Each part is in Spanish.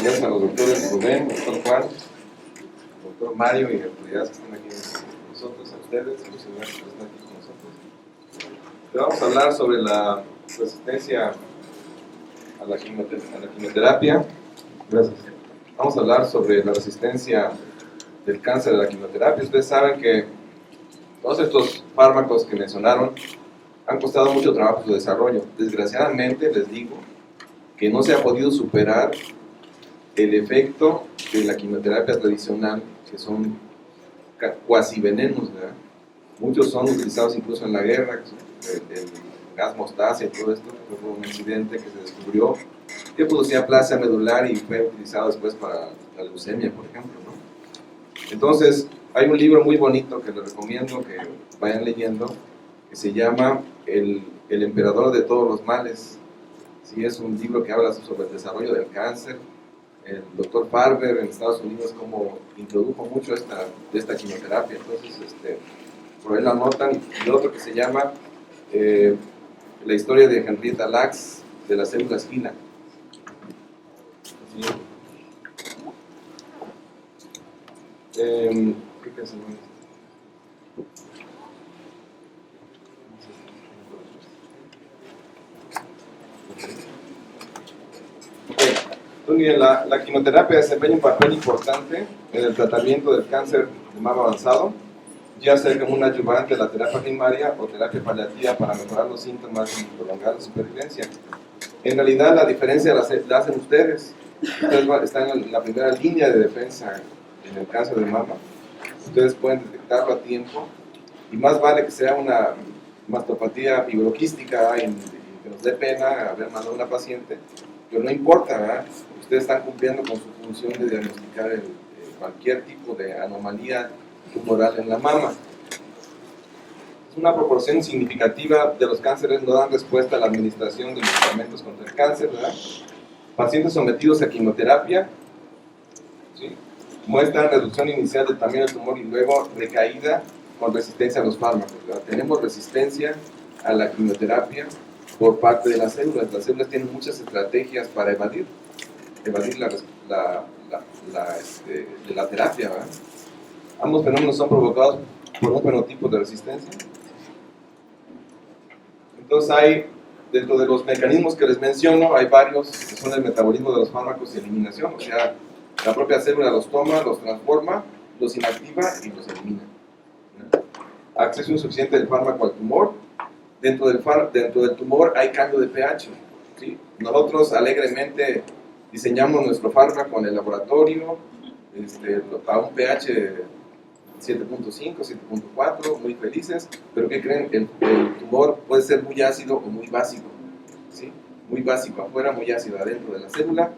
Gracias a los doctores Rubén, doctor Juan, doctor Mario y autoridades que están aquí con nosotros, a ustedes, a los señores que están aquí con nosotros. Te vamos a hablar sobre la resistencia a la quimioterapia. Gracias. Vamos a hablar sobre la resistencia del cáncer a la quimioterapia. Ustedes saben que todos estos fármacos que mencionaron han costado mucho trabajo su desarrollo. Desgraciadamente, les digo que no se ha podido superar el efecto de la quimioterapia tradicional, que son cuasi venenos, ¿verdad? Muchos son utilizados incluso en la guerra, el gas mostaza y todo esto, que fue un incidente que se descubrió, que producía plasia medular y fue utilizado después para la leucemia, por ejemplo, ¿no? Entonces, hay un libro muy bonito que les recomiendo que vayan leyendo, que se llama El emperador de todos los males. Sí, es un libro que habla sobre el desarrollo del cáncer. El doctor Farber en Estados Unidos como introdujo mucho esta quimioterapia, entonces por ahí lo anotan. Y otro que se llama La historia de Henrietta Lacks de las células HeLa. ¿Sí? ¿Qué es Entonces, la quimioterapia desempeña un papel importante en el tratamiento del cáncer de mama avanzado, ya sea como un ayudante de la terapia primaria o terapia paliativa para mejorar los síntomas y prolongar la supervivencia. En realidad, la diferencia la hacen ustedes. Ustedes están en la primera línea de defensa en el cáncer de mama. Ustedes pueden detectarlo a tiempo y más vale que sea una mastopatía fibroquística y que nos dé pena haber mandado a una paciente, pero no importa, ¿verdad? Ustedes están cumpliendo con su función de diagnosticar cualquier tipo de anomalía tumoral en la mama. Una proporción significativa de los cánceres no dan respuesta a la administración de medicamentos contra el cáncer, ¿verdad? Pacientes sometidos a quimioterapia, ¿sí?, muestran reducción inicial del tamaño del tumor y luego recaída con resistencia a los fármacos, ¿verdad? Tenemos resistencia a la quimioterapia por parte de las células. Las células tienen muchas estrategias para evadir la terapia, ¿verdad? Ambos fenómenos son provocados por un fenotipo de resistencia. Entonces dentro de los mecanismos que les menciono, hay varios que son el metabolismo de los fármacos y eliminación, o sea, la propia célula los toma, los transforma, los inactiva y los elimina. Acceso insuficiente del fármaco al tumor. Dentro del tumor hay cambio de pH, ¿sí? Nosotros alegremente diseñamos nuestro fármaco en el laboratorio a un pH 7.5, 7.4, muy felices, pero ¿qué creen? El tumor puede ser muy ácido o muy básico, ¿sí? Muy básico afuera, muy ácido adentro de la célula,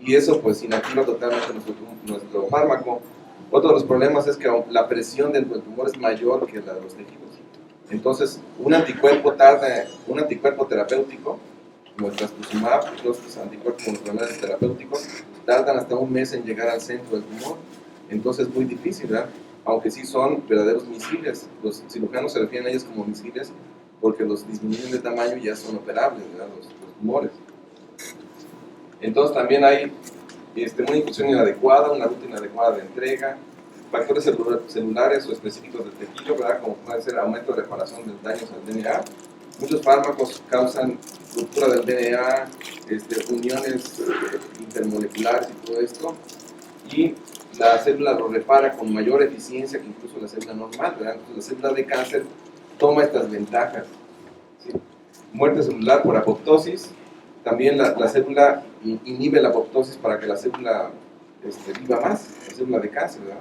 y eso pues inactiva totalmente nuestro fármaco. Otro de los problemas es que la presión dentro del tumor es mayor que la de los tejidos. Entonces, un anticuerpo terapéutico, como el trastuzumab, los anticuerpos monoclonales terapéuticos, tardan hasta un mes en llegar al centro del tumor. Entonces es muy difícil, ¿verdad? Aunque sí son verdaderos misiles. Los cirujanos se refieren a ellos como misiles porque los disminuyen de tamaño y ya son operables, ¿verdad? Los tumores. Entonces también hay una infusión inadecuada, una ruta inadecuada de entrega, factores celulares o específicos del tejido, ¿verdad? Como puede ser aumento de reparación de daños al DNA. Muchos fármacos causan ruptura del DNA, uniones intermoleculares y todo esto, y la célula lo repara con mayor eficiencia que incluso la célula normal, ¿verdad? Entonces, la célula de cáncer toma estas ventajas, ¿sí? Muerte celular por apoptosis. También la célula inhibe la apoptosis para que la célula viva más, la célula de cáncer, ¿verdad?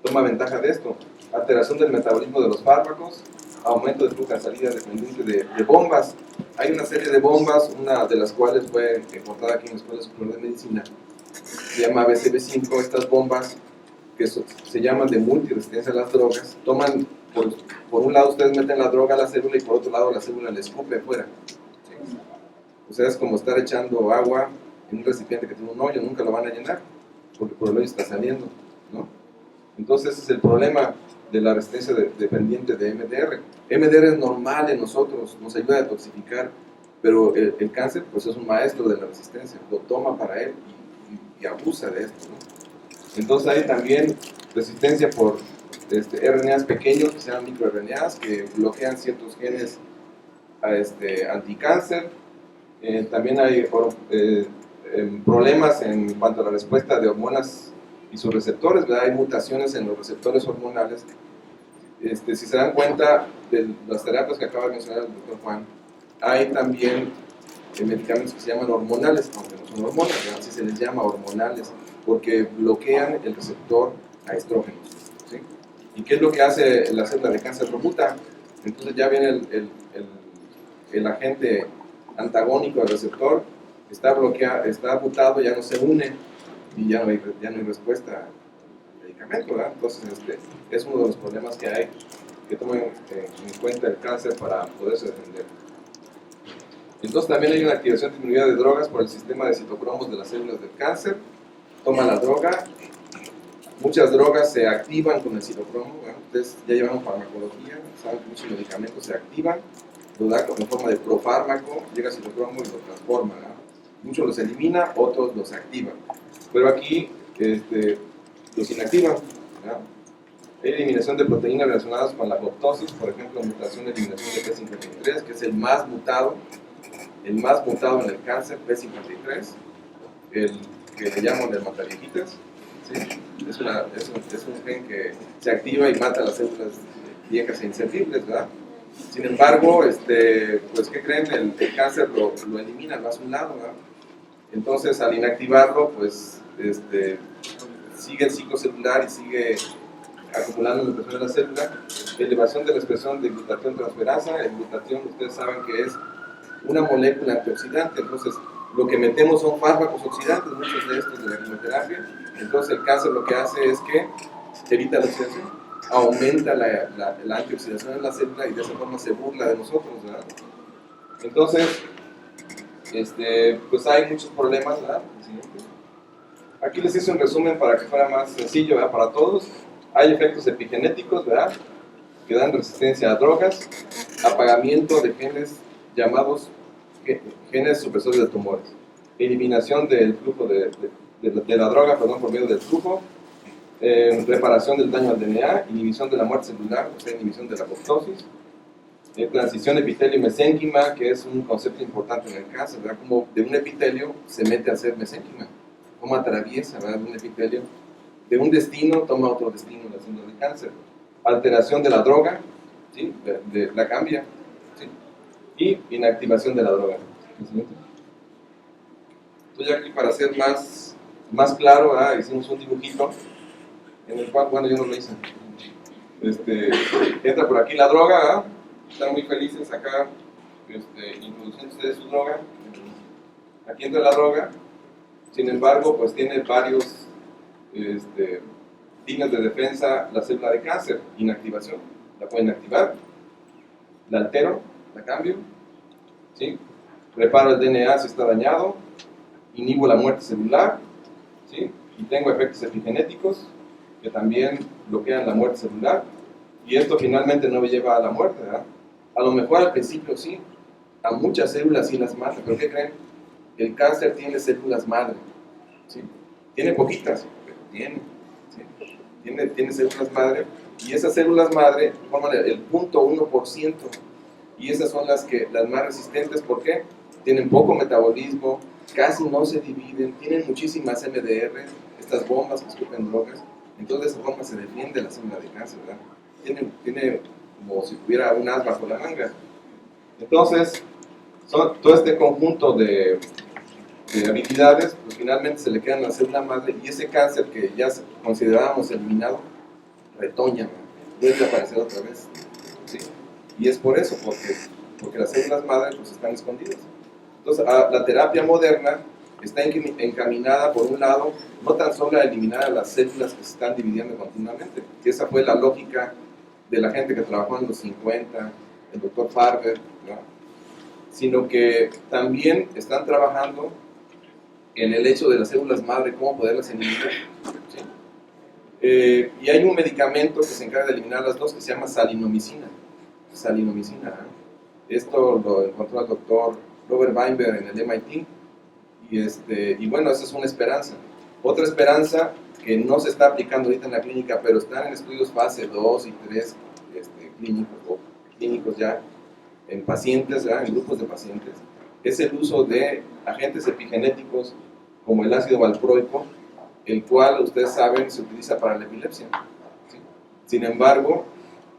Toma ventaja de esto. Alteración del metabolismo de los fármacos, aumento de flujo de salida dependiente de bombas. Hay una serie de bombas, una de las cuales fue encontrada aquí en la Escuela Superior de Medicina, se llama BCB5. Estas bombas que se llaman de multiresistencia a las drogas, toman, por un lado ustedes meten la droga a la célula y por otro lado la célula le escupe afuera. ¿Sí? O sea, es como estar echando agua en un recipiente que tiene un hoyo, nunca lo van a llenar, porque por el hoyo está saliendo, ¿no? Entonces ese es el problema de la resistencia dependiente de MDR. MDR es normal en nosotros, nos ayuda a detoxificar, pero el cáncer pues es un maestro de la resistencia, lo toma para él y abusa de esto, ¿no? Entonces hay también resistencia por RNAs pequeños que se llaman microRNAs que bloquean ciertos genes anticáncer. También hay problemas en cuanto a la respuesta de hormonas y sus receptores, ¿verdad? Hay mutaciones en los receptores hormonales. Si se dan cuenta de las terapias que acaba de mencionar el doctor Juan, hay también medicamentos que se llaman hormonales, aunque no son hormonas, ¿verdad? Así se les llama hormonales, porque bloquean el receptor a estrógenos, ¿sí? ¿Y qué es lo que hace la célula de cáncer? Lo muta. Entonces ya viene el agente antagónico del receptor, está bloqueado, está mutado, ya no se une y ya no hay respuesta al medicamento, ¿verdad? Entonces es uno de los problemas que hay, que tomen en cuenta el cáncer para poderse defender. Entonces también hay una activación disminuida de drogas por el sistema de citocromos de las células del cáncer. Toma la droga, muchas drogas se activan con el citocromo, ¿verdad? Ustedes ya llevan farmacología, saben que muchos medicamentos se activan, lo da en forma de profármaco, llega al citocromo y lo transforma, ¿verdad? Muchos los elimina, otros los activan, pero aquí los inactivan, ¿verdad? Hay eliminación de proteínas relacionadas con la apoptosis, por ejemplo, mutación de eliminación de P53, que es el más mutado en el cáncer, P53, el que le llaman el mataviejitas, ¿sí? Es un gen que se activa y mata las células viejas e inservibles, ¿verdad? Sin embargo, pues, ¿qué creen? El cáncer lo elimina, lo hace a un lado, ¿verdad? Entonces, al inactivarlo, pues, sigue el ciclo celular y sigue acumulando la expresión de la célula. Elevación de la expresión de glutatión transferasa. El glutatión, ustedes saben que es una molécula antioxidante, entonces lo que metemos son fármacos oxidantes, muchos de estos de la quimioterapia. Entonces el cáncer lo que hace es que evita la oxidación, aumenta la antioxidación en la célula y de esa forma se burla de nosotros, ¿verdad? Entonces, pues hay muchos problemas, ¿verdad? Aquí les hice un resumen para que fuera más sencillo, ¿verdad? Para todos. Hay efectos epigenéticos, ¿verdad? Que dan resistencia a drogas, apagamiento de genes llamados genes supresores de tumores, eliminación del flujo de la droga, perdón, por medio del flujo, reparación del daño al DNA, inhibición de la muerte celular, o sea, inhibición de la apoptosis, transición epitelio-mesénquima, que es un concepto importante en el cáncer, ¿verdad? Como de un epitelio se mete a ser mesénquima, como atraviesa, ¿verdad? Un epitelio de un destino toma otro destino en la célula del cáncer, alteración de la droga, ¿sí? La cambia, ¿sí? Y inactivación de la droga. Entonces aquí para ser más claro, hicimos un dibujito en el cual, bueno, yo no lo hice. Entra por aquí la droga, están muy felices acá introduciendo ustedes su droga. Aquí entra la droga, sin embargo, pues tiene varios líneas de defensa la célula de cáncer. Inactivación, la pueden activar, la altero, la cambio, ¿sí? Reparo el DNA si está dañado, inhibo la muerte celular, ¿sí? Y tengo efectos epigenéticos que también bloquean la muerte celular, y esto finalmente no me lleva a la muerte, ¿verdad? A lo mejor al principio sí, a muchas células sí las mata, pero ¿qué creen? El cáncer tiene células madre, ¿sí? Tiene poquitas, pero tiene, ¿sí? Tiene células madre, y esas células madre forman el 0.1%, y esas son las más resistentes. ¿Por qué? Tienen poco metabolismo, casi no se dividen, tienen muchísimas MDR, estas bombas que escupen drogas. Entonces de esa forma se defiende la célula de cáncer, ¿verdad? Tiene como si tuviera un as bajo la manga. Entonces, todo este conjunto de habilidades, pues finalmente se le quedan a la célula madre, y ese cáncer que ya considerábamos eliminado, retoña, vuelve a aparecer otra vez, ¿sí? Y es por eso, porque las células madre pues están escondidas. Entonces, la terapia moderna está encaminada, por un lado, no tan solo a eliminar a las células que se están dividiendo continuamente, que esa fue la lógica de la gente que trabajó en los 50, el doctor Farber, ¿no? Sino que también están trabajando en el hecho de las células madre, cómo poderlas eliminar, ¿sí? Y hay un medicamento que se encarga de eliminar las dos, que se llama salinomicina. Esto lo encontró el doctor Robert Weinberg en el MIT, y bueno, esa es una esperanza. Otra esperanza que no se está aplicando ahorita en la clínica, pero están en estudios fase 2 y 3 clínicos ya, en pacientes, ¿verdad? En grupos de pacientes, es el uso de agentes epigenéticos como el ácido valproico, el cual, ustedes saben, se utiliza para la epilepsia. ¿Sí? Sin embargo,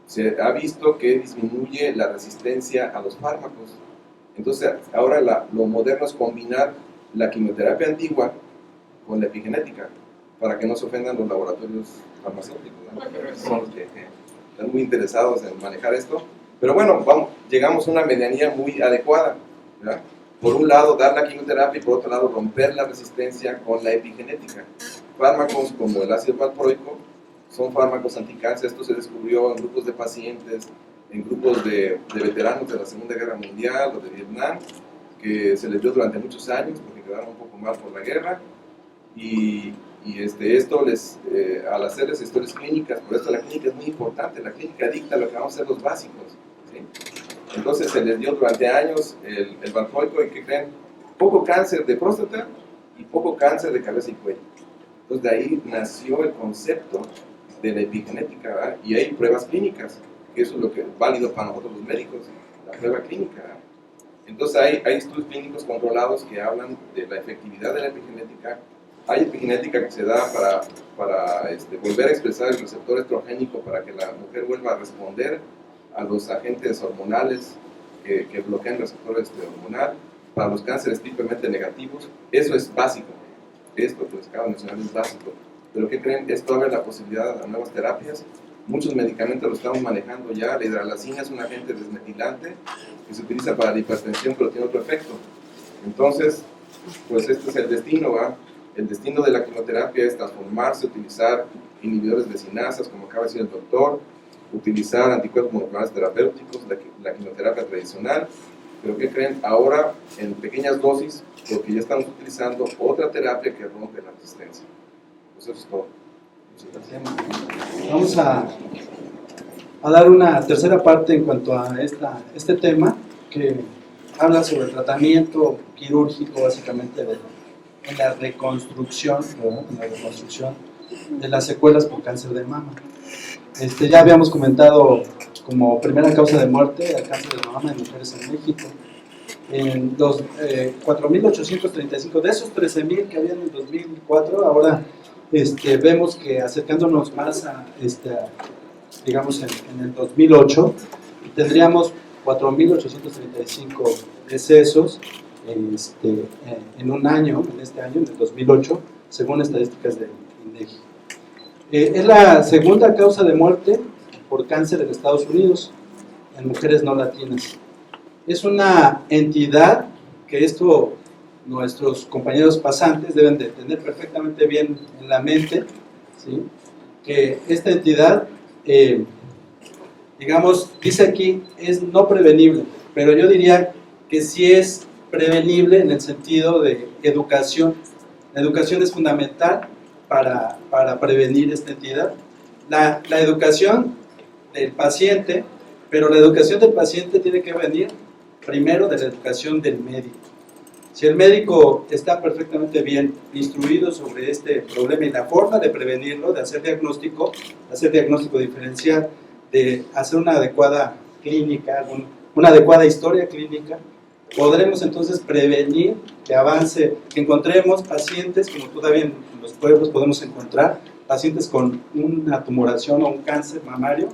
se ha visto que disminuye la resistencia a los fármacos. Entonces, ahora lo moderno es combinar la quimioterapia antigua con la epigenética, para que no se ofendan los laboratorios farmacéuticos, ¿no? Son los que están muy interesados en manejar esto. Pero bueno, llegamos a una medianía muy adecuada, ¿verdad? Por un lado, dar la quimioterapia y por otro lado, romper la resistencia con la epigenética. Fármacos como el ácido valproico son fármacos anticáncer. Esto se descubrió en grupos de pacientes, en grupos de veteranos de la Segunda Guerra Mundial o de Vietnam, que se les dio durante muchos años porque quedaron un poco mal por la guerra. Y esto al hacerles historias clínicas, por eso la clínica es muy importante. La clínica dicta lo que vamos a hacer los básicos, ¿sí? Entonces se les dio durante años el valproico, y ¿qué creen? Poco cáncer de próstata y poco cáncer de cabeza y cuello. Entonces de ahí nació el concepto de la epigenética, ¿verdad? Y hay pruebas clínicas, que eso es lo que es válido para nosotros los médicos, la prueba clínica, ¿verdad? Entonces hay estudios clínicos controlados que hablan de la efectividad de la epigenética. Hay epigenética que se da para volver a expresar el receptor estrogénico para que la mujer vuelva a responder a los agentes hormonales que bloquean el receptor hormonal, para los cánceres típicamente negativos. Eso es básico. Esto, pues, acabo de mencionar, es básico. Pero ¿qué creen? Esto abre la posibilidad a nuevas terapias. Muchos medicamentos lo estamos manejando ya. La hidralacina es un agente desmetilante que se utiliza para la hipertensión, pero tiene otro efecto. Entonces, pues este es el destino, ¿va? El destino de la quimioterapia es transformarse, utilizar inhibidores de cinasas, como acaba de decir el doctor, utilizar anticuerpos monoclonales terapéuticos, la quimioterapia tradicional. Pero ¿qué creen? Ahora, en pequeñas dosis, porque ya estamos utilizando otra terapia que rompe la resistencia. Pues eso es todo. Vamos a dar una tercera parte en cuanto a este tema, que habla sobre el tratamiento quirúrgico, básicamente en la reconstrucción, ¿verdad? En la reconstrucción de las secuelas por cáncer de mama. Ya habíamos comentado como primera causa de muerte el cáncer de mama en mujeres en México. En 4.835, de esos 13.000 que habían en 2004, ahora vemos que acercándonos más digamos en el 2008, tendríamos 4.835 decesos en un año, en este año, en el 2008, según estadísticas del INEGI. Es la segunda causa de muerte por cáncer en Estados Unidos, en mujeres no latinas. Es una entidad que nuestros compañeros pasantes deben de tener perfectamente bien en la mente, ¿sí? Que esta entidad, digamos, dice aquí, es no prevenible, pero yo diría que sí es prevenible en el sentido de educación. La educación es fundamental para prevenir esta entidad. La educación del paciente, pero la educación del paciente tiene que venir primero de la educación del médico. Si el médico está perfectamente bien instruido sobre este problema y la forma de prevenirlo, de hacer diagnóstico diferencial, de hacer una adecuada clínica, una adecuada historia clínica, podremos entonces prevenir que avance, que encontremos pacientes, como todavía en los pueblos podemos encontrar, pacientes con una tumoración o un cáncer mamario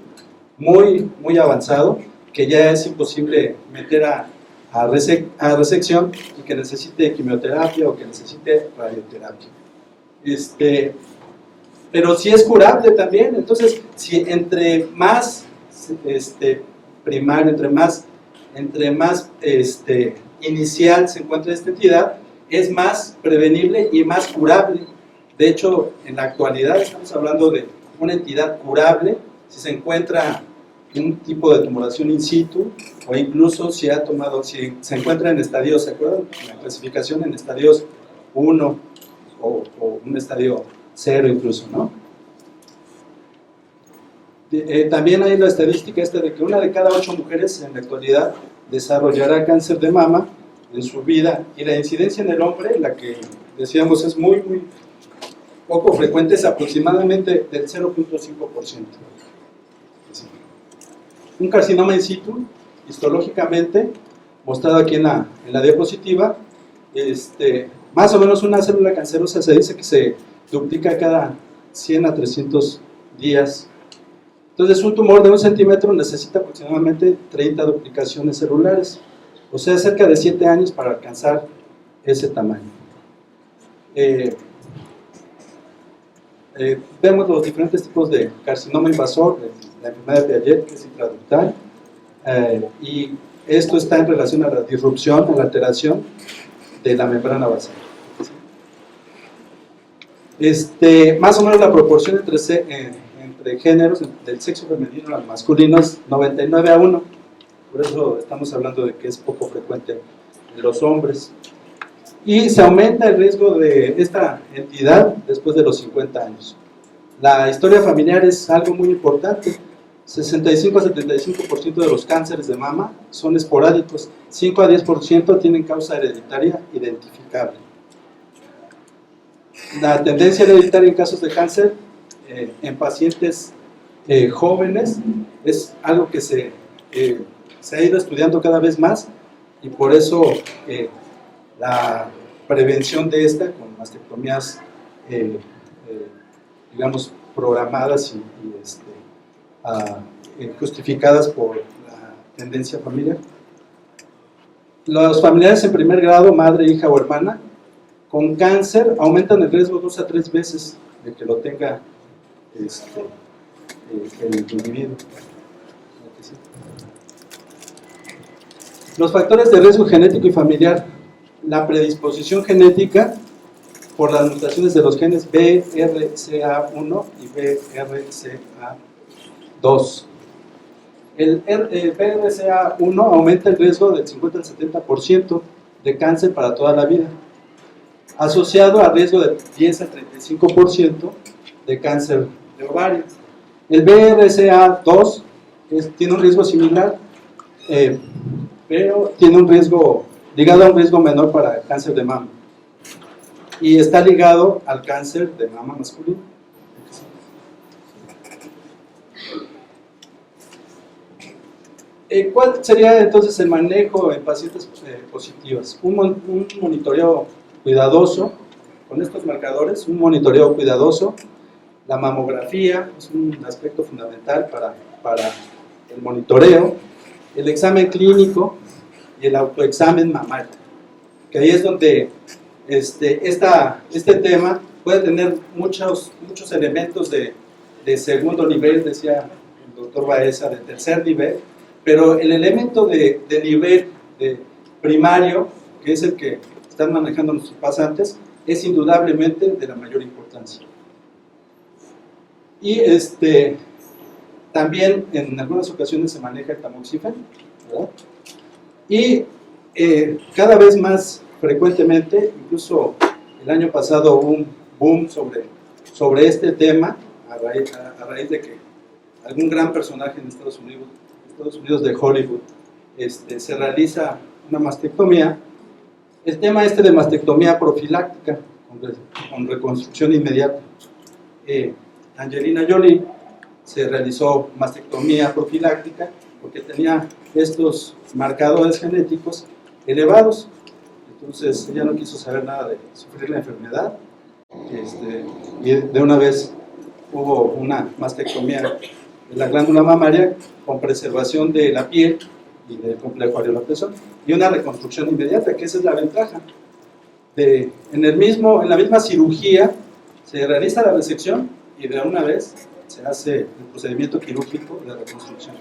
muy, muy avanzado, que ya es imposible meter a resección y que necesite quimioterapia o que necesite radioterapia. Pero sí es curable también. Entonces, si entre más primario, entre más inicial se encuentra esta entidad, es más prevenible y más curable. De hecho, en la actualidad estamos hablando de una entidad curable si se encuentra un tipo de tumoración in situ, o incluso si se encuentra en estadios, ¿se acuerdan? La clasificación en estadios 1 o un estadio 0 incluso, ¿no? También hay la estadística de que 1 de cada 8 mujeres en la actualidad desarrollará cáncer de mama en su vida, y la incidencia en el hombre, la que decíamos es muy poco frecuente, es aproximadamente del 0.5%. Un carcinoma in situ, histológicamente, mostrado aquí en la diapositiva, más o menos una célula cancerosa se dice que se duplica cada 100 a 300 días. Entonces, un tumor de 1 centímetro necesita aproximadamente 30 duplicaciones celulares, o sea, cerca de 7 años para alcanzar ese tamaño. Vemos los diferentes tipos de carcinoma invasor, de la enfermedad de Piaget, que es intraductal, y esto está en relación a la disrupción, a la alteración de la membrana basal. Más o menos la proporción entre géneros, del sexo femenino al masculino, es 99:1, por eso estamos hablando de que es poco frecuente en los hombres. Y se aumenta el riesgo de esta entidad después de los 50 años. La historia familiar es algo muy importante. 65 a 75% de los cánceres de mama son esporádicos, 5 a 10% tienen causa hereditaria identificable. La tendencia hereditaria en casos de cáncer en pacientes jóvenes es algo que se ha ido estudiando cada vez más, y por eso la prevención de esta con mastectomías digamos programadas y justificadas por la tendencia familiar. Los familiares en primer grado, madre, hija o hermana, con cáncer aumentan el riesgo 2 a 3 veces de que lo tenga el individuo. Los factores de riesgo genético y familiar: la predisposición genética por las mutaciones de los genes BRCA1 y BRCA2. El BRCA1 aumenta el riesgo del 50 al 70% de cáncer para toda la vida, asociado al riesgo del 10 al 35% de cáncer de ovario. El BRCA2 tiene un riesgo similar, pero tiene un riesgo ligado a un riesgo menor para el cáncer de mama, y está ligado al cáncer de mama masculino. ¿Cuál sería entonces el manejo en pacientes positivas? Un monitoreo cuidadoso con estos marcadores, un monitoreo cuidadoso. La mamografía es un aspecto fundamental para el monitoreo, el examen clínico y el autoexamen mamario, que ahí es donde este tema puede tener muchos elementos de segundo nivel, decía el doctor Baeza, de tercer nivel, pero el elemento de nivel primario, que es el que están manejando nuestros pasantes, es indudablemente de la mayor importancia. Y también en algunas ocasiones se maneja el tamoxifeno, ¿verdad? Y cada vez más frecuentemente, incluso el año pasado hubo un boom sobre este tema a raíz de que algún gran personaje en Estados Unidos de Hollywood se realiza una mastectomía. El tema de mastectomía profiláctica con reconstrucción inmediata. Angelina Jolie se realizó mastectomía profiláctica porque tenía estos marcadores genéticos elevados. Entonces ella no quiso saber nada de sufrir la enfermedad, y de una vez hubo una mastectomía de la glándula mamaria con preservación de la piel y del complejo areola-pezón, y una reconstrucción inmediata, que esa es la ventaja. En la misma cirugía se realiza la resección y de una vez se hace el procedimiento quirúrgico de reconstrucción.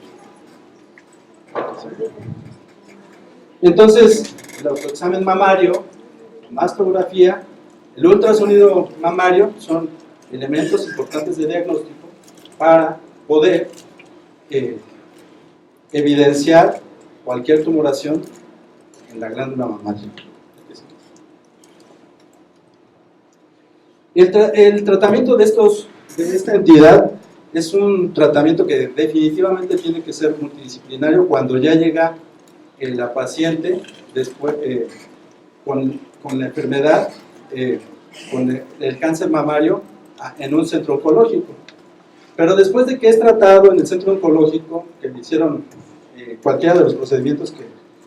Entonces, el autoexamen mamario, la mastografía, el ultrasonido mamario son elementos importantes de diagnóstico para poder evidenciar cualquier tumoración en la glándula mamaria. El tratamiento de esta entidad es un tratamiento que definitivamente tiene que ser multidisciplinario cuando ya llega la paciente después, con la enfermedad, con el cáncer mamario en un centro oncológico. Pero después de que es tratado en el centro oncológico, que le hicieron cualquiera de los procedimientos que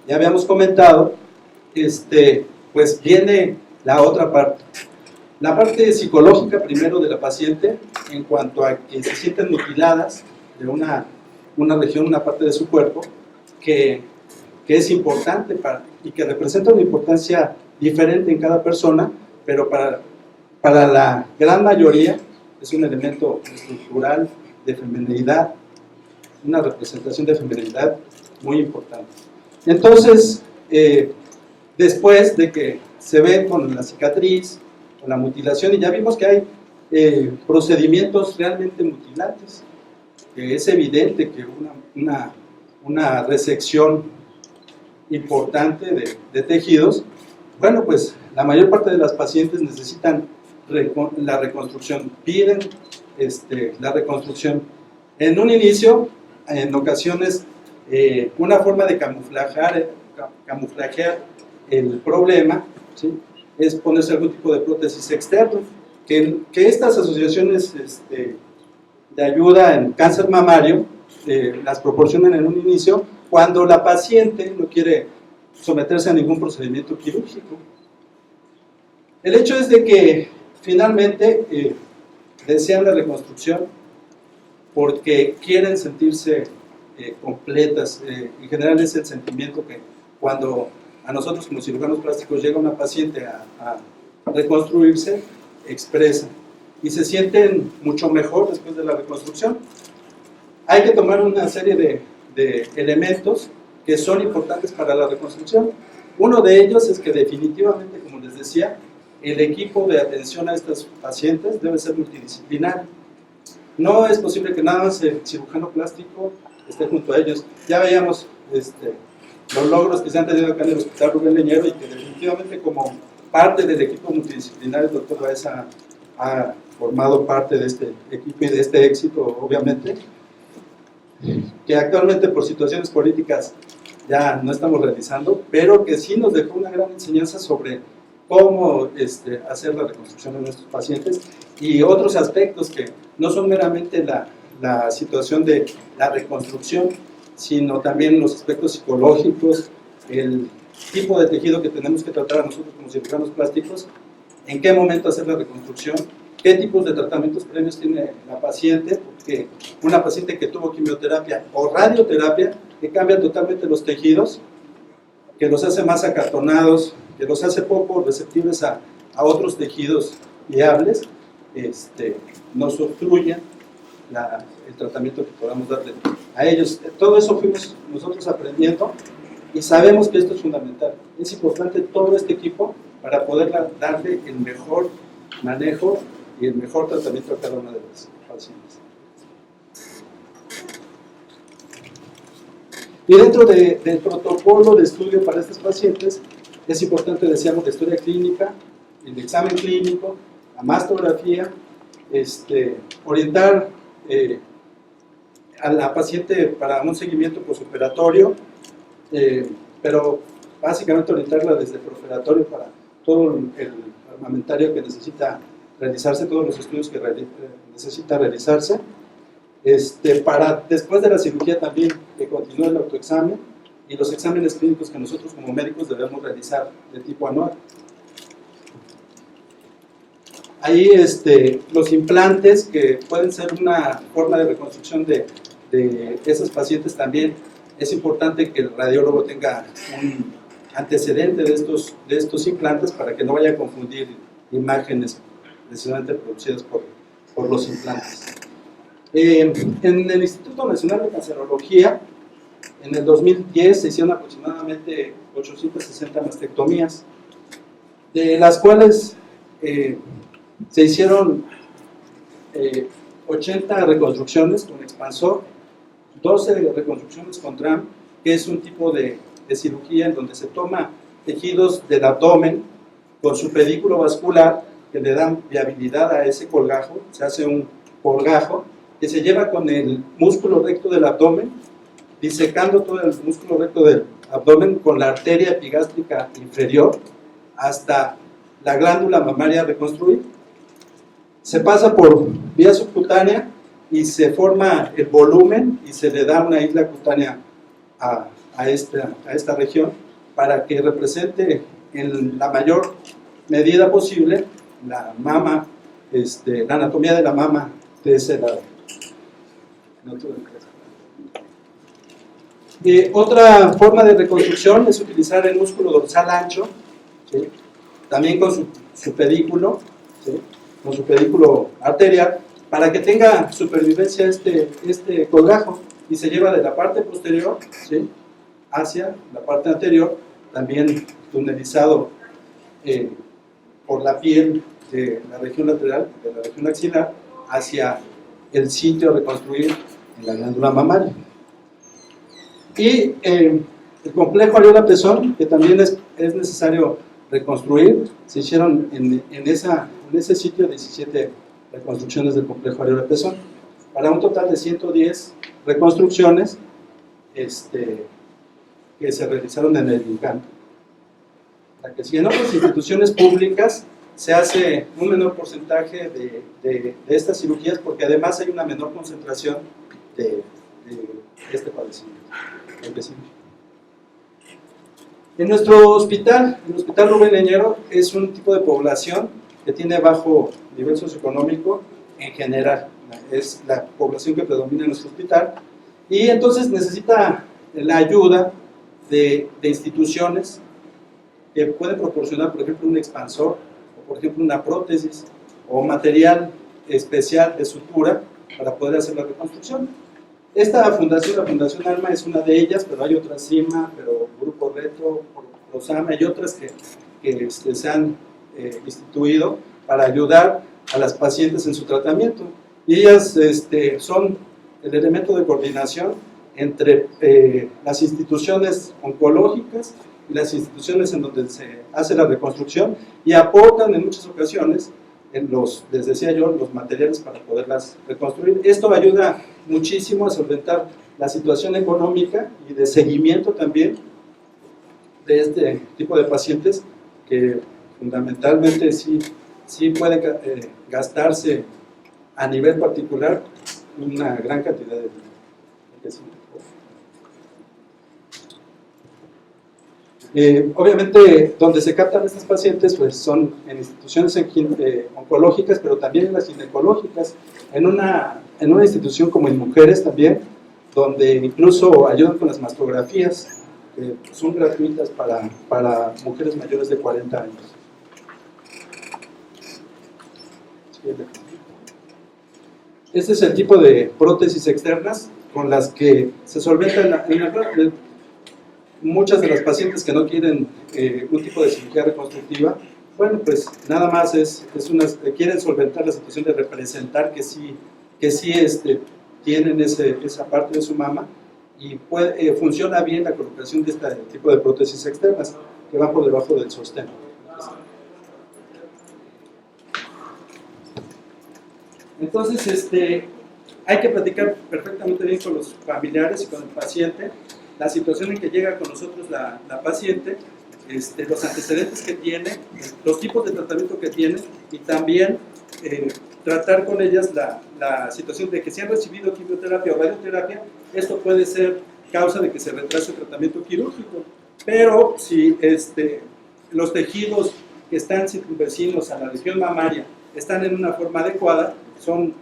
ya habíamos comentado, pues viene la otra parte. La parte psicológica primero de la paciente, en cuanto a que se sienten mutiladas de una región, una parte de su cuerpo, que es importante y que representa una importancia diferente en cada persona, pero para la gran mayoría es un elemento estructural de feminidad, una representación de feminidad muy importante. Entonces, después de que se ve con la cicatriz, con la mutilación, y ya vimos que hay procedimientos realmente mutilantes, que es evidente que una resección importante de tejidos, bueno, pues la mayor parte de las pacientes necesitan la reconstrucción, piden la reconstrucción. En un inicio, en ocasiones, una forma de camuflajear el problema, ¿sí?, es ponerse algún tipo de prótesis externa, que estas asociaciones de ayuda en cáncer mamario las proporcionan en un inicio cuando la paciente no quiere someterse a ningún procedimiento quirúrgico. El hecho es de que finalmente desean la reconstrucción porque quieren sentirse completas. En general es el sentimiento que cuando a nosotros como cirujanos plásticos llega una paciente a reconstruirse, expresa y se sienten mucho mejor después de la reconstrucción. Hay que tomar una serie de elementos que son importantes para la reconstrucción. Uno de ellos es que definitivamente, como les decía, el equipo de atención a estas pacientes debe ser multidisciplinario. No es posible que nada más el cirujano plástico esté junto a ellos. Ya veíamos los logros que se han tenido acá en el Hospital Rubén Leñero y que definitivamente como parte del equipo multidisciplinario el doctor Baeza ha formado parte de este equipo y de este éxito, obviamente, que actualmente por situaciones políticas ya no estamos realizando, pero que sí nos dejó una gran enseñanza sobre cómo hacer la reconstrucción de nuestros pacientes y otros aspectos que no son meramente la situación de la reconstrucción, sino también los aspectos psicológicos, el tipo de tejido que tenemos que tratar a nosotros como cirujanos plásticos, en qué momento hacer la reconstrucción, qué tipos de tratamientos previos tiene la paciente, porque una paciente que tuvo quimioterapia o radioterapia, que cambia totalmente los tejidos, que los hace más acartonados, que los hace poco receptibles a otros tejidos viables, nos obstruyen el tratamiento que podamos darle a ellos. Todo eso fuimos nosotros aprendiendo y sabemos que esto es fundamental. Es importante todo este equipo para poder darle el mejor manejo y el mejor tratamiento a cada una de las pacientes. Y dentro del protocolo de estudio para estas pacientes, es importante, decíamos, la historia clínica, el examen clínico, la mastografía, orientar a la paciente para un seguimiento postoperatorio, pero básicamente orientarla desde el preoperatorio para todo el armamentario que necesita realizarse, todos los estudios que necesita realizarse, para después de la cirugía también que continúe el autoexamen y los exámenes clínicos que nosotros como médicos debemos realizar de tipo anual. Ahí los implantes, que pueden ser una forma de reconstrucción de esas pacientes, también es importante que el radiólogo tenga un antecedente de estos implantes para que no vaya a confundir imágenes precisamente producidas por los implantes. En el Instituto Nacional de Cancerología, en el 2010 se hicieron aproximadamente 860 mastectomías, de las cuales se hicieron 80 reconstrucciones con expansor, 12 reconstrucciones con TRAM, que es un tipo de cirugía en donde se toma tejidos del abdomen con su pedículo vascular que le dan viabilidad a ese colgajo. Se hace un colgajo que se lleva con el músculo recto del abdomen, disecando todo el músculo recto abdomen con la arteria epigástrica inferior hasta la glándula mamaria a reconstruir. Se pasa por vía subcutánea y se forma el volumen y se le da una isla cutánea a esta región para que represente en la mayor medida posible la mama, la anatomía de la mama de ese lado. Otra forma de reconstrucción es utilizar el músculo dorsal ancho, ¿sí? También con su pedículo, ¿sí? Con su pedículo arterial, para que tenga supervivencia este colgajo, y se lleva de la parte posterior, ¿sí? Hacia la parte anterior, también tunelizado por la piel de la región lateral, de la región axilar, hacia el sitio a reconstruir en la glándula mamaria. Y el complejo areola-pezón, que también es necesario reconstruir, se hicieron en ese sitio 17 reconstrucciones del complejo areola-pezón, para un total de 110 reconstrucciones que se realizaron en el INCAN. En otras instituciones públicas se hace un menor porcentaje de estas cirugías, porque además hay una menor concentración de este padecimiento. En nuestro hospital, el Hospital Rubén Leñero, es un tipo de población que tiene bajo nivel socioeconómico en general. Es la población que predomina en nuestro hospital, y entonces necesita la ayuda de instituciones que pueden proporcionar, por ejemplo, un expansor, o por ejemplo una prótesis, o material especial de sutura para poder hacer la reconstrucción. Esta fundación, la Fundación Alma, es una de ellas, pero hay otras, CIMA, pero Grupo Retro, Prosama y otras que se han instituido para ayudar a las pacientes en su tratamiento. Y ellas son el elemento de coordinación entre las instituciones oncológicas y las instituciones en donde se hace la reconstrucción, y aportan en muchas ocasiones, les decía yo, los materiales para poderlas reconstruir. Esto ayuda muchísimo a solventar la situación económica y de seguimiento también de este tipo de pacientes, que fundamentalmente sí pueden gastarse a nivel particular una gran cantidad de dinero. Obviamente, donde se captan estas pacientes pues son en instituciones oncológicas, pero también en las ginecológicas, en una institución como en mujeres también, donde incluso ayudan con las mastografías, que son gratuitas para mujeres mayores de 40 años. Este es el tipo de prótesis externas con las que se solventan muchas de las pacientes que no quieren un tipo de cirugía reconstructiva. Bueno, pues nada más quieren solventar la situación de representar que sí tienen esa parte de su mama, y funciona bien la colocación de este tipo de prótesis externas que van por debajo del sostén. Entonces, hay que platicar perfectamente bien con los familiares y con el paciente la situación en que llega con nosotros la paciente, los antecedentes que tiene, los tipos de tratamiento que tiene, y también tratar con ellas la situación de que si han recibido quimioterapia o radioterapia, esto puede ser causa de que se retrase el tratamiento quirúrgico. Pero si los tejidos que están circunvecinos a la región mamaria están en una forma adecuada, son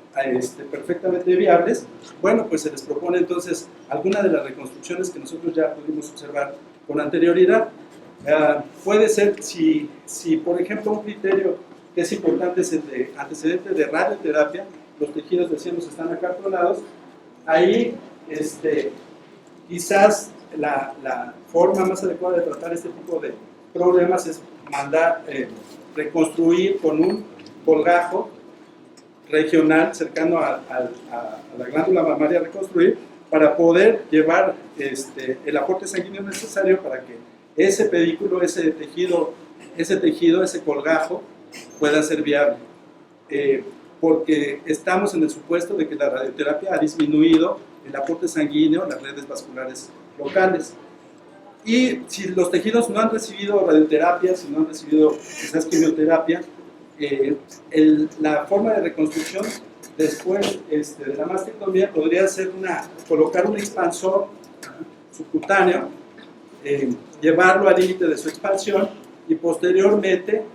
perfectamente viables, bueno, pues se les propone entonces alguna de las reconstrucciones que nosotros ya pudimos observar con anterioridad. Puede ser, si por ejemplo un criterio que es importante es el de antecedente de radioterapia, los tejidos decíamos están acartonados, ahí quizás la forma más adecuada de tratar este tipo de problemas es reconstruir con un colgajo regional cercano a la glándula mamaria a reconstruir, para poder llevar el aporte sanguíneo necesario para que ese pedículo, ese tejido, ese colgajo pueda ser viable. Porque estamos en el supuesto de que la radioterapia ha disminuido el aporte sanguíneo, las redes vasculares locales. Y si los tejidos no han recibido radioterapia, si no han recibido quizás quimioterapia, la forma de reconstrucción después de la mastectomía podría ser colocar un expansor subcutáneo, llevarlo al límite de su expansión y posteriormente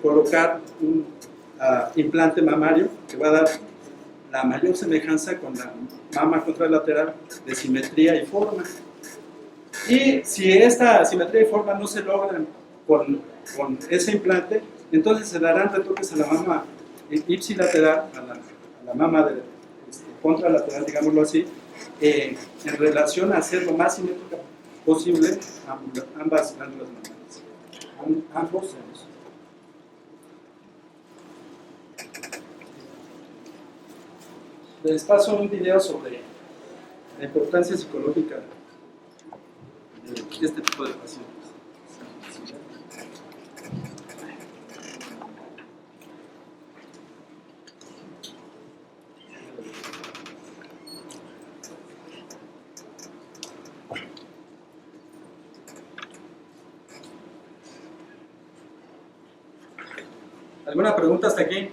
colocar un implante mamario que va a dar la mayor semejanza con la mama contralateral de simetría y forma. Y si esta simetría y forma no se logran con ese implante, entonces se darán retoques a la mama ipsilateral, a la mama contralateral, digámoslo así, en relación a hacer lo más simétrica posible ambas glándulas mamarias, ambos senos. Les paso un video sobre la importancia psicológica de este tipo de pacientes. ¿Alguna pregunta hasta aquí?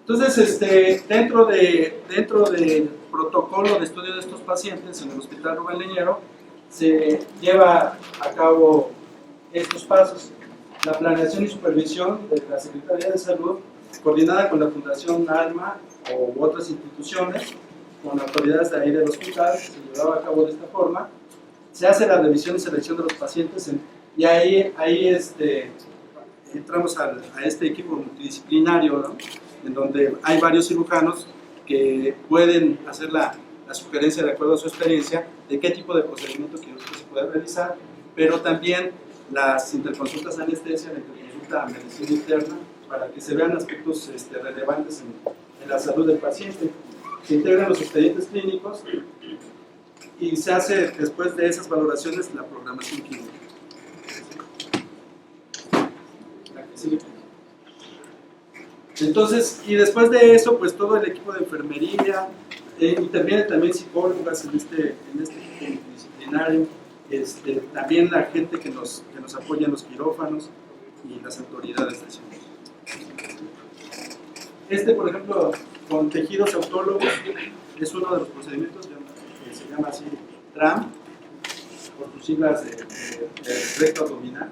Entonces, dentro del protocolo de estudio de estos pacientes en el Hospital Rubén Leñero, se lleva a cabo estos pasos: la planeación y supervisión de la Secretaría de Salud, coordinada con la Fundación ALMA u otras instituciones, con autoridades de ahí del hospital, se llevaba a cabo de esta forma. Se hace la revisión y selección de los pacientes y ahí entramos a este equipo multidisciplinario, ¿no?, en donde hay varios cirujanos que pueden hacer la sugerencia de acuerdo a su experiencia de qué tipo de procedimiento quirúrgico se puede realizar, pero también las interconsultas anestesia, la interconsulta medicina interna, para que se vean aspectos relevantes en la salud del paciente. Se integran los expedientes clínicos y se hace, después de esas valoraciones, la programación clínica. Entonces, y después de eso, pues todo el equipo de enfermería, interviene también psicólogas en este equipo multidisciplinario, también la gente que nos apoya en los quirófanos y las autoridades de salud. Por ejemplo, con tejidos autólogos, es uno de los procedimientos que se llama así TRAM, por sus siglas de recto abdominal,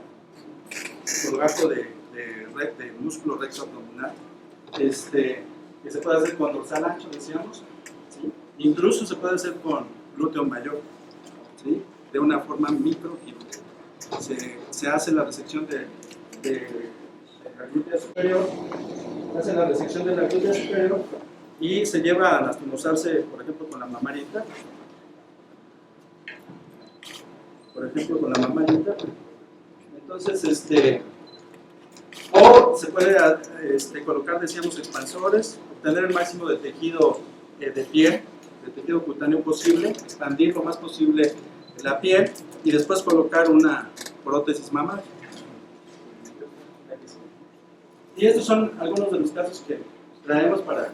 colgajo de músculo recto abdominal, que se puede hacer con dorsal ancho, decíamos, ¿sí? Incluso se puede hacer con glúteo mayor, ¿sí?, de una forma microquirúrgica. Se hace la resección de la glútea superior, hace la resección de la glútea superior y se lleva a anastomosarse, por ejemplo, con la mamarita. Entonces, o se puede colocar, decíamos, expansores, obtener el máximo de tejido de piel, de tejido cutáneo posible, expandir lo más posible la piel y después colocar una prótesis mamaria. Y estos son algunos de los casos que traemos para que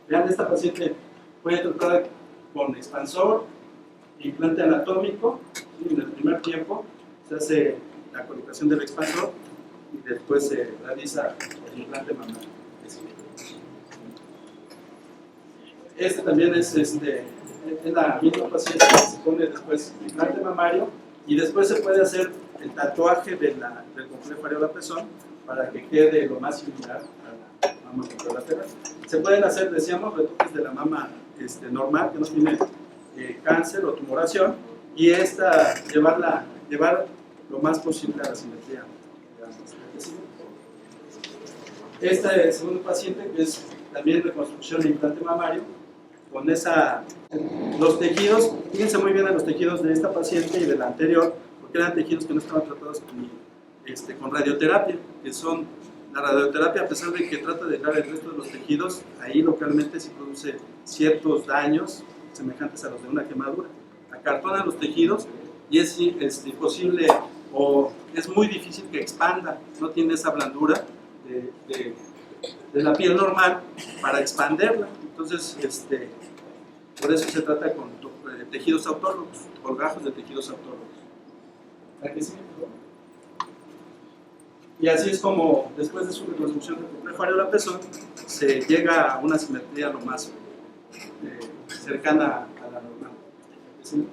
vean. Esta paciente fue tratada con expansor, implante anatómico, y en el primer tiempo se hace la colocación del expansor y después se realiza el implante mamario. También es la misma paciente que se pone después el implante mamario y después se puede hacer el tatuaje del complejo areola-pezón para que quede lo más similar a la mama contralateral. Se pueden hacer, decíamos, retoques de la mama normal, que no tiene cáncer o tumoración, y llevar lo más posible a la simetría. Segundo paciente, que es también reconstrucción de implante mamario, con los tejidos, fíjense muy bien en los tejidos de esta paciente y de la anterior, porque eran tejidos que no estaban tratados con radioterapia, que son la radioterapia, a pesar de que trata de dejar el resto de los tejidos, ahí localmente sí produce ciertos daños semejantes a los de una quemadura. Acartonan los tejidos y es imposible o es muy difícil que expanda, no tiene esa blandura de la piel normal para expanderla. Entonces, por eso se trata con tejidos autólogos, colgajos de tejidos autólogos. ¿Aquí sí? Y así es como, después de su reconstrucción del complejo areola-pezón, se llega a una simetría lo más cercana a la normal. ¿Sí?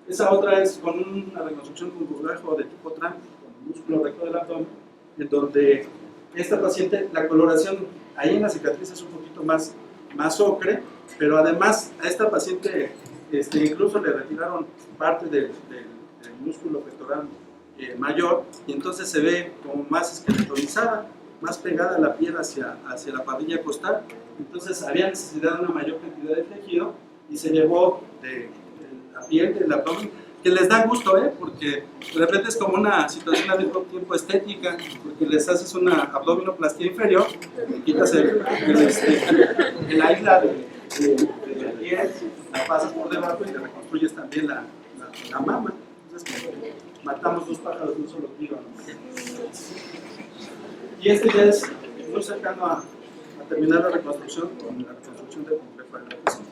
Esa otra es con una reconstrucción con complejo de tipo TRAM, con músculo recto del abdomen, en donde esta paciente, la coloración ahí en la cicatriz es un poquito más ocre, pero además a esta paciente incluso le retiraron parte del músculo pectoral mayor, y entonces se ve como más esqueletizada, más pegada la piel hacia la parrilla costal. Entonces había necesidad de una mayor cantidad de tejido y se llevó de la piel del abdomen, que les da gusto, porque de repente es como una situación al mismo tiempo estética, porque les haces una abdominoplastia inferior, quitas el aisla de la piel, la pasas por debajo y le reconstruyes también la mama. Entonces, matamos dos pájaros de un solo tiro, ¿no? Y ya es muy cercano a terminar la reconstrucción con la reconstrucción del complejo areola-pezón.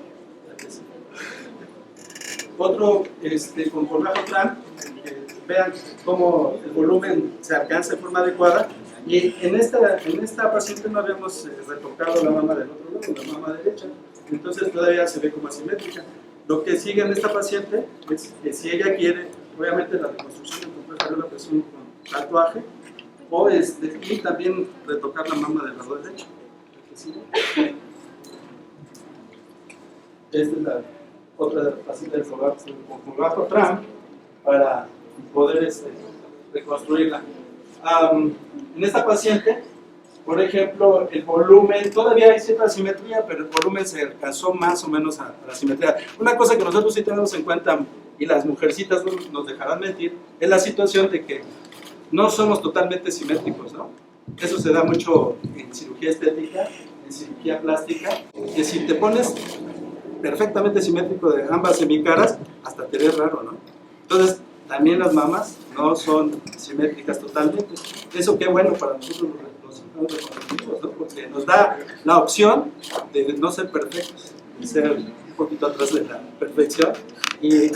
Otro con colgajo TRAM, vean cómo el volumen se alcanza de forma adecuada, y en esta paciente no habíamos retocado la mama del otro lado, la mama derecha, entonces todavía se ve como asimétrica. Lo que sigue en esta paciente es que si ella quiere, obviamente la reconstrucción del complejo areola-pezón con tatuaje, y también retocar la mama del lado derecho. Esta es la otra paciente del colgajo TRAM para poder reconstruirla. En esta paciente, por ejemplo, el volumen, todavía hay cierta simetría, pero el volumen se alcanzó más o menos a la simetría. Una cosa que nosotros sí tenemos en cuenta, y las mujercitas no nos dejarán mentir, es la situación de que no somos totalmente simétricos, ¿no? Eso se da mucho en cirugía estética, en cirugía plástica, que si te pones perfectamente simétrico de ambas semicaras, hasta te ves raro, ¿no? Entonces, también las mamas no son simétricas totalmente. Eso qué bueno para nosotros los reconstructivos, ¿no? Porque nos da la opción de no ser perfectos, de ser un poquito atrás de la perfección. Y,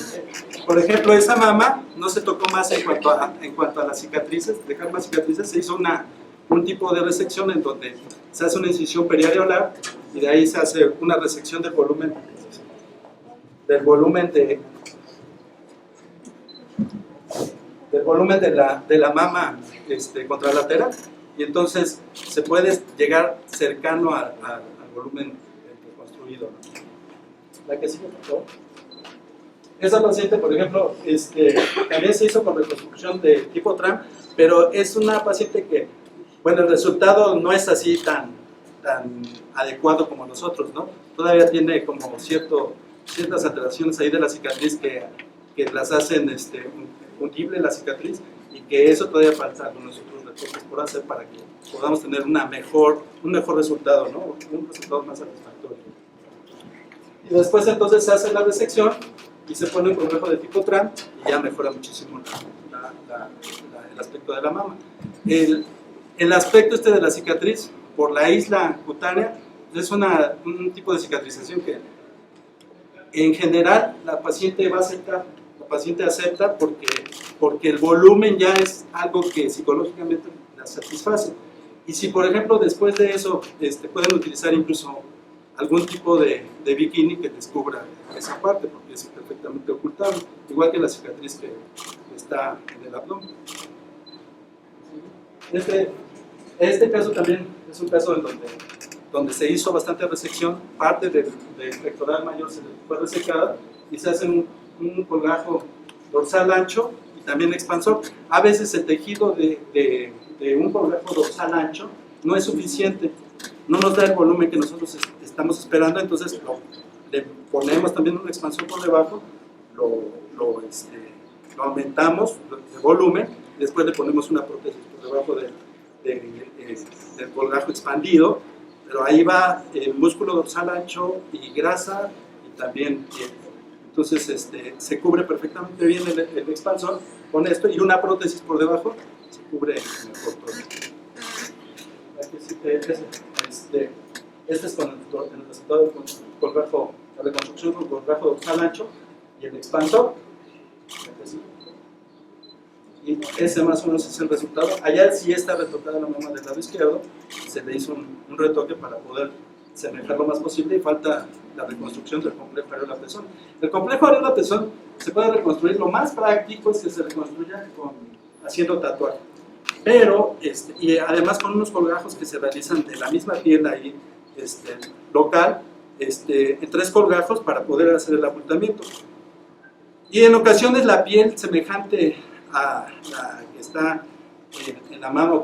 por ejemplo, esa mama no se tocó más en cuanto a las cicatrices, dejar más cicatrices, se hizo un tipo de resección en donde se hace una incisión periareolar y de ahí se hace una resección del volumen de la mama contralateral, y entonces se puede llegar cercano al volumen reconstruido, ¿no? La que sigue, por favor. Esa paciente, por ejemplo, también se hizo con reconstrucción de tipo TRAM, pero es una paciente que, bueno, el resultado no es así tan adecuado como nosotros, ¿no? Todavía tiene como ciertas alteraciones ahí de la cicatriz que las hacen fungible la cicatriz, y que eso todavía falta algunos otros retoques por hacer para que podamos tener un mejor resultado, ¿no? Un resultado más satisfactorio. Y después entonces se hace la resección y se pone un complejo de tipo TRAM y ya mejora muchísimo el aspecto de la mama. El aspecto de la cicatriz por la isla cutánea es un tipo de cicatrización que en general la paciente va a aceptar, la paciente acepta porque el volumen ya es algo que psicológicamente la satisface. Y si por ejemplo después de eso pueden utilizar incluso algún tipo de bikini que descubra esa parte, porque es perfectamente ocultable, igual que la cicatriz que está en el abdomen. Este caso también es un caso en donde se hizo bastante resección, parte del pectoral mayor se fue resecada y se hace un colgajo dorsal ancho y también expansor. A veces el tejido de un colgajo dorsal ancho no es suficiente, no nos da el volumen que nosotros estamos esperando, entonces le ponemos también un expansor por debajo, lo aumentamos de volumen, y después le ponemos una prótesis por debajo del colgajo expandido, pero ahí va el músculo dorsal ancho y grasa y también entonces se cubre perfectamente bien el expansor con esto, y una prótesis por debajo se cubre mejor todo. Este es con el resultado del colgajo, la reconstrucción con colgajo dorsal ancho y el expansor. Y ese más o menos es el resultado. Allá sí está retocada la mama del lado izquierdo, se le hizo un retoque para poder semejar lo más posible, y falta la reconstrucción del complejo areola-pezón. El complejo areola-pezón se puede reconstruir, lo más práctico es que se reconstruya haciendo tatuaje, pero y además con unos colgajos que se realizan de la misma piel ahí local, en 3 colgajos para poder hacer el abultamiento. Y en ocasiones la piel semejante a la que está en la mama,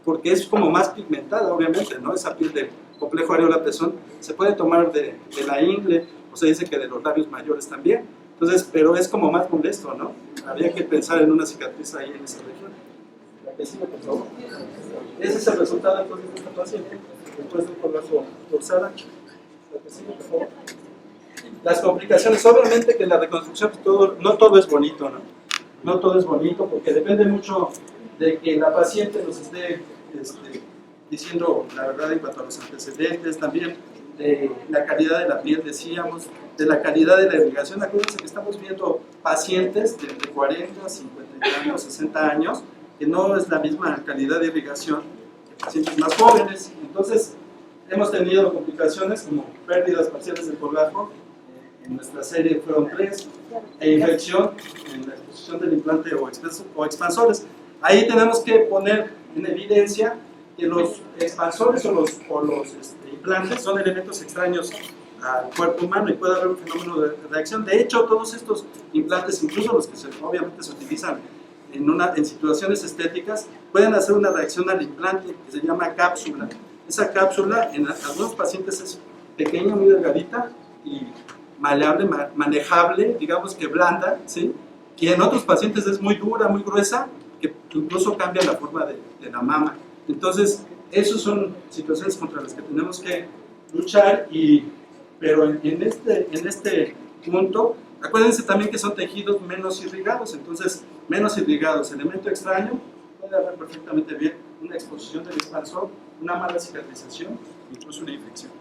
porque es como más pigmentada, obviamente, ¿no? Esa piel del complejo areola-pezón se puede tomar de la ingle, o se dice que de los labios mayores también. Entonces, pero es como más molesto, ¿no? Habría que pensar en una cicatriz ahí en esa región. La que sigue, por favor. Ese es el resultado entonces de esta paciente, después del colgajo dorsal ancho. La que sigue, por favor. Las complicaciones, obviamente que en la reconstrucción no todo es bonito, ¿no? No todo es bonito, porque depende mucho de que la paciente nos esté diciendo la verdad en cuanto a los antecedentes, también de la calidad de la piel, decíamos, de la calidad de la irrigación. Acuérdense que estamos viendo pacientes de entre 40, 50 años, 60 años, que no es la misma calidad de irrigación que pacientes más jóvenes. Entonces, hemos tenido complicaciones como pérdidas parciales del colgajo, en nuestra serie fueron 3, e infección en la exposición del implante o expansores. Ahí tenemos que poner en evidencia que los expansores o los implantes son elementos extraños al cuerpo humano y puede haber un fenómeno de reacción. De hecho, todos estos implantes, incluso los que obviamente se utilizan en situaciones estéticas, pueden hacer una reacción al implante que se llama cápsula. Esa cápsula en algunos pacientes es pequeña, muy delgadita y maleable, manejable, digamos que blanda, ¿sí? Y en otros pacientes es muy dura, muy gruesa, que incluso cambia la forma de la mama. Entonces, esas son situaciones contra las que tenemos que luchar, pero en este punto, acuérdense también que son tejidos menos irrigados, entonces, menos irrigados, elemento extraño, puede haber perfectamente bien una exposición del expansor, una mala cicatrización, incluso una infección.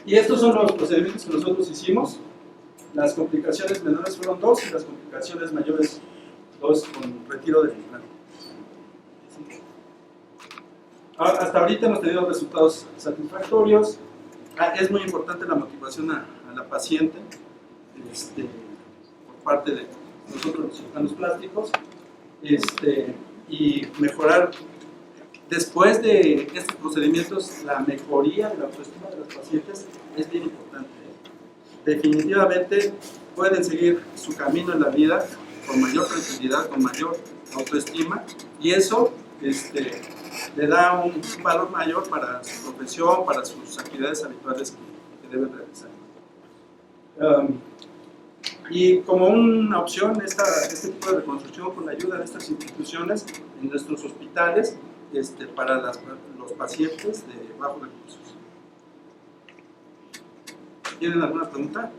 Y estos son los procedimientos que nosotros hicimos. Las complicaciones menores fueron 2 y las complicaciones mayores 2 con retiro del implante. Hasta ahorita hemos tenido resultados satisfactorios. Es muy importante la motivación a la paciente por parte de nosotros los cirujanos plásticos, y mejorar después de estos procedimientos. La mejoría de la autoestima de los pacientes es bien importante. Definitivamente pueden seguir su camino en la vida con mayor tranquilidad, con mayor autoestima, y eso le da un valor mayor para su profesión, para sus actividades habituales que deben realizar. Y como una opción, este tipo de reconstrucción con la ayuda de estas instituciones en nuestros hospitales para los pacientes de bajos recursos. ¿Tienen alguna pregunta?